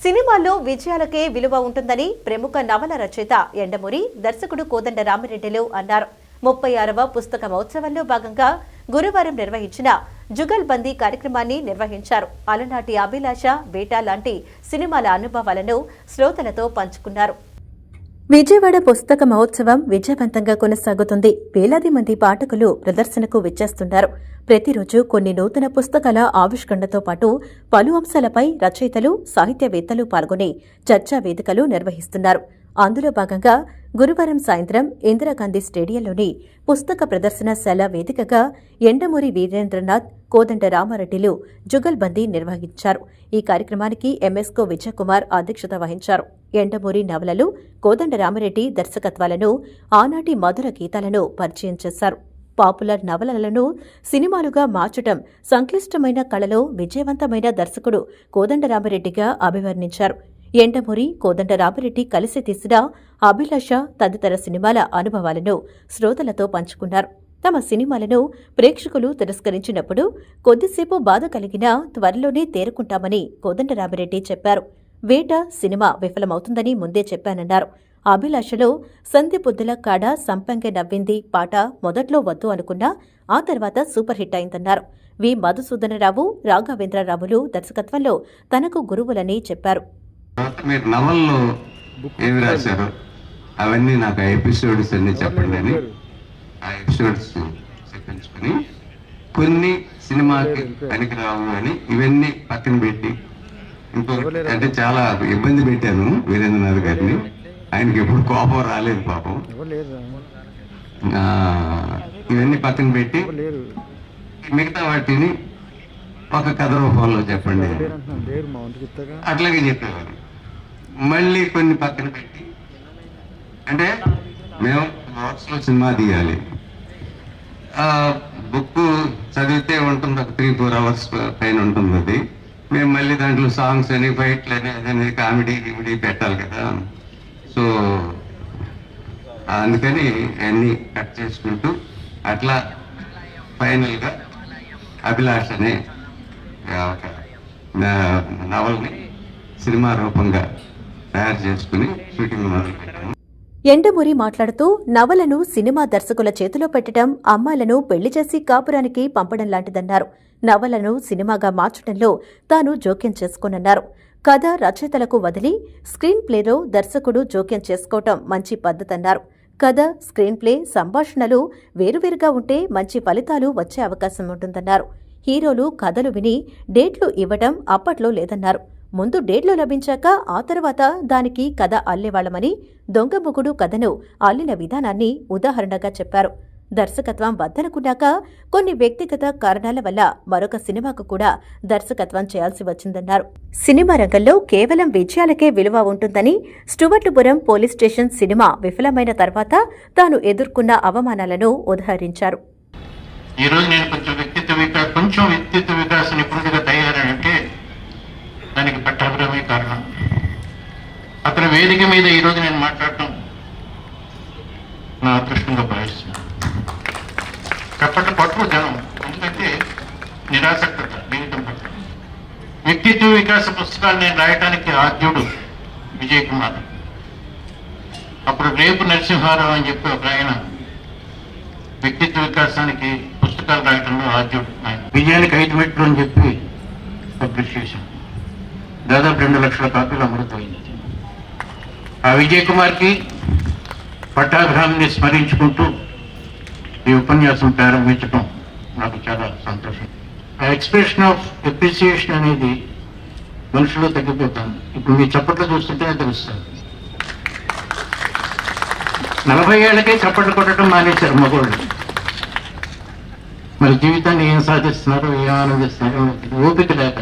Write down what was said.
సినిమాల్లో విజయాలకే విలువ ఉంటుందని ప్రముఖ నవల రచయిత ఎండమూరి దర్శకుడు కోదండ రామిరెడ్డిలు అన్నారు. 36వ పుస్తక మహోత్సవంలో భాగంగా గురువారం నిర్వహించిన జుగల్బందీ కార్యక్రమాన్ని నిర్వహించారు. అలనాటి అభిలాష, వేట లాంటి సినిమాల అనుభవాలను శ్రోతలతో పంచుకున్నారు. విజయవాడ పుస్తక మహోత్సవం విజయవంతంగా కొనసాగుతుంది. వేలాది మంది పాఠకులు ప్రదర్శనకు విచ్చేస్తున్నారు. ప్రతిరోజు కొన్ని నూతన పుస్తకాల ఆవిష్కరణతో పాటు పలు అంశాలపై రచయితలు, సాహిత్యవేత్తలు పాల్గొని చర్చా వేదికలు నిర్వహిస్తున్నారు. అందులో భాగంగా గురువారం సాయంత్రం ఇందిరాగాంధీ స్టేడియంలోని పుస్తక ప్రదర్శనశాల వేదికగా ఎండమూరి వీరేంద్రనాథ్, కోదండ రామారెడ్డిలు జుగల్బందీ నిర్వహించారు. ఈ కార్యక్రమానికి ఎంఎస్కో విజయకుమార్ అధ్యక్షత వహించారు. ఎండమూరి నవలలు, కోదండ రామారెడ్డి దర్శకత్వాలను, ఆనాటి మధుర గీతాలను పరిచయం చేశారు. పాపులర్ నవలలను సినిమాలుగా మార్చడం సంక్లిష్టమైన కళలో విజయవంతమైన దర్శకుడు కోదండ రామారెడ్డిగా అభివర్ణించారు. ఎండమూరి, కోదండ రామిరెడ్డి కలిసి తీసిన అభిలాష తదితర సినిమాల అనుభవాలను శ్రోతలతో పంచుకున్నారు. తమ సినిమాలను ప్రేక్షకులు తిరస్కరించినప్పుడు కొద్దిసేపు బాధ కలిగినా త్వరలోనే తేరుకుంటామని కోదండ రామిరెడ్డి చెప్పారు. వేట సినిమా విఫలమవుతుందని ముందే చెప్పానన్నారు. అభిలాషలో సంధ్యపుద్దుల కాడ సంపంగ నవ్వింది పాట మొదట్లో వద్దు అనుకున్నా ఆ తర్వాత సూపర్ హిట్ అయిందన్నారు. వి మధుసూదనరావు, రాఘవేంద్రరావులు దర్శకత్వంలో తనకు గురువులని చెప్పారు. మీరు నవల్లో ఏమి రాశారు అవన్నీ నాకు ఎపిసోడ్స్ అన్ని చెప్పండి అని ఆ ఎపిసోడ్స్ చెప్పించుకొని కొన్ని సినిమాకి పనికిరావు అని ఇవన్నీ పక్కన పెట్టి ఇంకో అంటే చాలా ఇబ్బంది పెట్టాను వీరేంద్రనాథ్ గారిని. ఆయనకి ఎప్పుడు కోపం రాలేదు పాపం. ఇవన్నీ పక్కన పెట్టి మిగతా వాటిని ఒక కథ రూపంలో చెప్పండి అట్లాగే చెప్పేవారు. మళ్ళీ కొన్ని పక్కన పెట్టి అంటే మేము బాక్స్లో సినిమా తీయాలి, బుక్ చదివితే ఉంటుంది ఒక 3-4 అవర్స్ పైన ఉంటుంది. అది మేము మళ్ళీ దాంట్లో సాంగ్స్ అని, ఫైట్లు అని, అదని కామెడీ గిమిడీ పెట్టాలి కదా. సో అందుకని అన్నీ కట్ చేసుకుంటూ అట్లా ఫైనల్గా అభిలాష్ అనే ఒక నవల్ని సినిమా రూపంగా తయారు చేసుకుని షూటింగ్ మొదలుపెట్టాము. ఎండమూరి మాట్లాడుతూ నవలను సినిమా దర్శకుల చేతిలో పెట్టడం అమ్మాయిలను పెళ్లి చేసి కాపురానికి పంపడం లాంటిదన్నారు. నవలను సినిమాగా మార్చడంలో తాను జోక్యం చేసుకోనన్నారు. కథ రచయితలకు వదిలి స్క్రీన్ ప్లేలో దర్శకుడు జోక్యం చేసుకోవటం మంచి పద్ధతన్నారు. కథ, స్క్రీన్ ప్లే, సంభాషణలు వేరువేరుగా ఉంటే మంచి ఫలితాలు వచ్చే అవకాశం ఉంటుందన్నారు. హీరోలు కథలు విని డేట్లు ఇవ్వడం అప్పట్లో లేదన్నారు. ముందు డేట్లు లభించాక ఆ తర్వాత దానికి కథ అల్లేవాళ్లమని, దొంగ మొగుడు కథను అల్లిన విధానాన్ని ఉదాహరణగా చెప్పారు. దర్శకత్వం వద్దనుకున్నాక కొన్ని వ్యక్తిగత కారణాల వల్ల మరొక సినిమాకు కూడా దర్శకత్వం చేయాల్సి వచ్చిందన్నారు. సినిమా రంగంలో కేవలం విజయాలకే విలువ ఉంటుందని, స్టువర్టుపురం పోలీస్ స్టేషన్ సినిమా విఫలమైన తర్వాత తాను ఎదుర్కొన్న అవమానాలను ఉదహరించారు. ఈరోజు నేను కొంచెం వ్యక్తిత్వ వికాస నిపుణుడిగా తయారంటే దానికి పట్టాభిరామే కారణం. అతని వేదిక మీద ఈరోజు నేను మాట్లాడటం నా అదృష్టంగా భావిస్తున్నాను. కప్పటి పట్టు జనం, ఎందుకంటే నిరాసక్తత జీవితం పట్ల. వ్యక్తిత్వ వికాస పుస్తకాలు నేను రాయటానికి ఆద్యుడు విజయ్ కుమార్. అప్పుడు రేపు నరసింహారావు అని చెప్పి ఒక ఆయన వ్యక్తిత్వ వికాసానికి పుస్తకాలు రాయటంలో ఆద్యుడు. ఆయన విజయానికి 5 మెట్లు అని చెప్పి పబ్లిష్ చేశాం. దాదాపు 2 లక్షల కాపీలు అమృతమైంది. ఆ విజయ్ కుమార్కి పట్టాభిరామిని స్మరించుకుంటూ ఈ ఉపన్యాసం ప్రారంభించడం నాకు చాలా సంతోషం. ఆ ఎక్స్ప్రెషన్ ఆఫ్ అప్రిసియేషన్ అనేది మనుషులో తగ్గిపోతాను. ఇప్పుడు మీ చప్పట్లు చూస్తుంటేనే తెలుస్తుంది. 40 ఏళ్ళకే చప్పట్లు కొట్టడం మానేశారు మగవాళ్ళు. మరి జీవితాన్ని ఏం సాధిస్తున్నారో, ఏం ఆనందిస్తున్నారో ఓపిక లేక